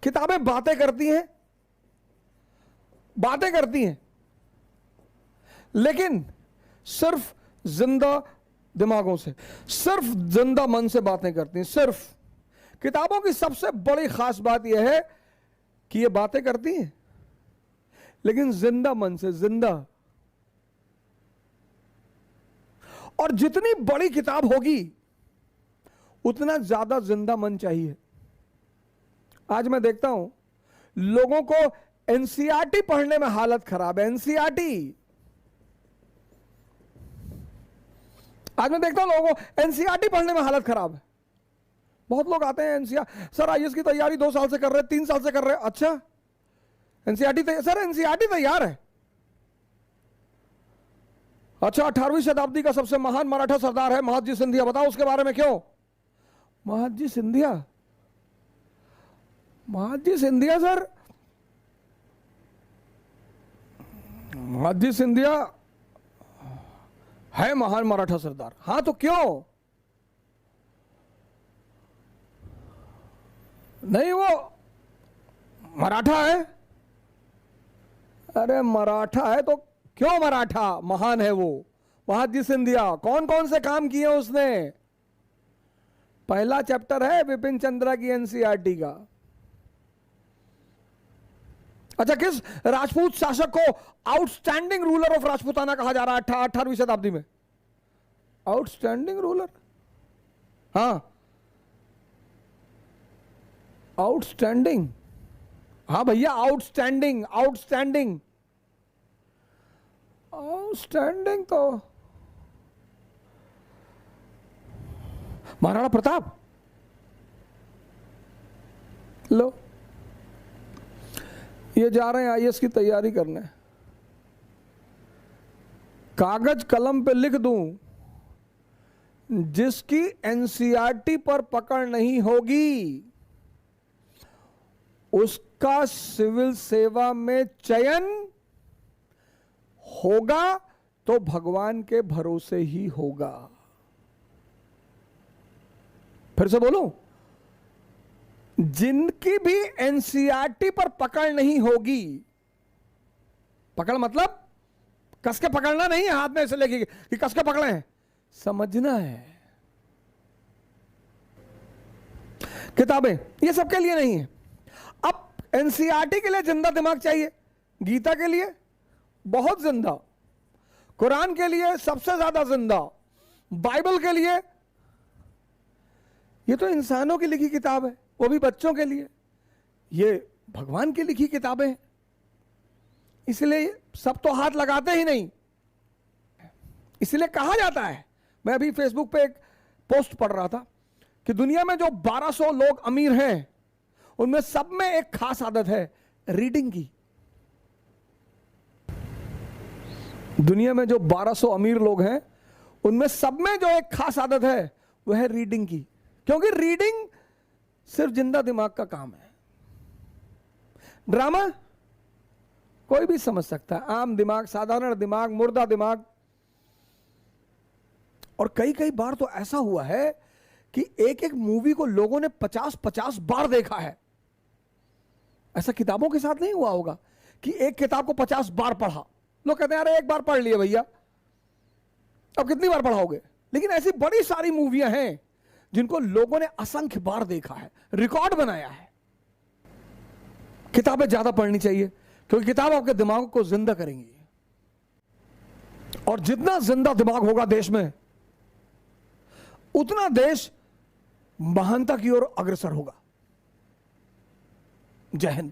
किताबें बातें करती हैं, बातें करती हैं, लेकिन सिर्फ जिंदा दिमागों से, सिर्फ जिंदा मन से बातें करती हैं। सिर्फ किताबों की सबसे बड़ी खास बात यह है कि ये बातें करती हैं लेकिन जिंदा मन से, जिंदा। और जितनी बड़ी किताब होगी उतना ज्यादा जिंदा मन चाहिए। आज मैं देखता हूं लोगों को एनसीईआरटी पढ़ने में हालत खराब है। एनसीईआरटी, आज मैं देखता हूं लोगों को एनसीईआरटी पढ़ने में हालत खराब है। बहुत लोग आते हैं एनसीईआरटी, सर आईएएस की तैयारी 2 साल से कर रहे हैं, 3 साल से कर रहे हैं। अच्छा, एनसीईआरटी सर एनसीईआरटी तैयार है। अच्छा, 18वीं शताब्दी का सबसे महान मराठा सरदार है महादजी सिंधिया, बताओ उसके बारे में क्यों? महादजी सिंधिया, महादजी सिंधिया सर, महादजी सिंधिया है महान मराठा सरदार। हां तो क्यों? नहीं, वो मराठा है। अरे मराठा है तो क्यों मराठा? महान है वो महादजी सिंधिया। कौन कौन से काम किए उसने? पहला चैप्टर है विपिन चंद्रा की एनसीईआरटी का। अच्छा, किस राजपूत शासक को आउटस्टैंडिंग रूलर ऑफ राजपूताना कहा जा रहा है 18वीं शताब्दी में? आउटस्टैंडिंग रूलर, हाँ आउटस्टैंडिंग, हाँ भैया आउटस्टैंडिंग, आउटस्टैंडिंग, आउटस्टैंडिंग तो महाराणा प्रताप। लो, ये जा रहे हैं आईएएस की तैयारी करने, कागज कलम पे लिख दूं, जिसकी एनसीईआरटी पर पकड़ नहीं होगी उसका सिविल सेवा में चयन होगा तो भगवान के भरोसे ही होगा। फिर से बोलूं, जिनकी भी एनसीईआरटी पर पकड़ नहीं होगी, पकड़ मतलब कस के पकड़ना नहीं है, हाथ में ऐसे लेके कि कस के पकड़े हैं, समझना है। किताबें ये सबके लिए नहीं है। अब एनसीईआरटी के लिए जिंदा दिमाग चाहिए, गीता के लिए बहुत जिंदा, कुरान के लिए सबसे ज्यादा जिंदा, बाइबल के लिए, ये तो इंसानों की लिखी किताब है, वो भी बच्चों के लिए, ये भगवान की लिखी किताबें हैं, इसलिए सब तो हाथ लगाते ही नहीं। इसलिए कहा जाता है, मैं अभी फेसबुक पे एक पोस्ट पढ़ रहा था कि दुनिया में जो 1200 लोग अमीर हैं उनमें सब में एक खास आदत है, रीडिंग की। दुनिया में जो 1200 अमीर लोग हैं उनमें सब में जो एक खास आदत है वह है रीडिंग की, क्योंकि रीडिंग सिर्फ जिंदा दिमाग का काम है। ड्रामा कोई भी समझ सकता है, आम दिमाग, साधारण दिमाग, मुर्दा दिमाग। और कई कई बार तो ऐसा हुआ है कि एक एक मूवी को लोगों ने 50-50 बार देखा है। ऐसा किताबों के साथ नहीं हुआ होगा कि एक किताब को 50 बार पढ़ा। लोग कहते हैं अरे एक बार पढ़ लिए भैया, अब कितनी बार पढ़ाओगे? लेकिन ऐसी बड़ी सारी मूवियां हैं जिनको लोगों ने असंख्य बार देखा है, रिकॉर्ड बनाया है। किताबें ज्यादा पढ़नी चाहिए क्योंकि किताब आपके दिमाग को जिंदा करेंगी, और जितना जिंदा दिमाग होगा देश में उतना देश महानता की ओर अग्रसर होगा। जय हिंद।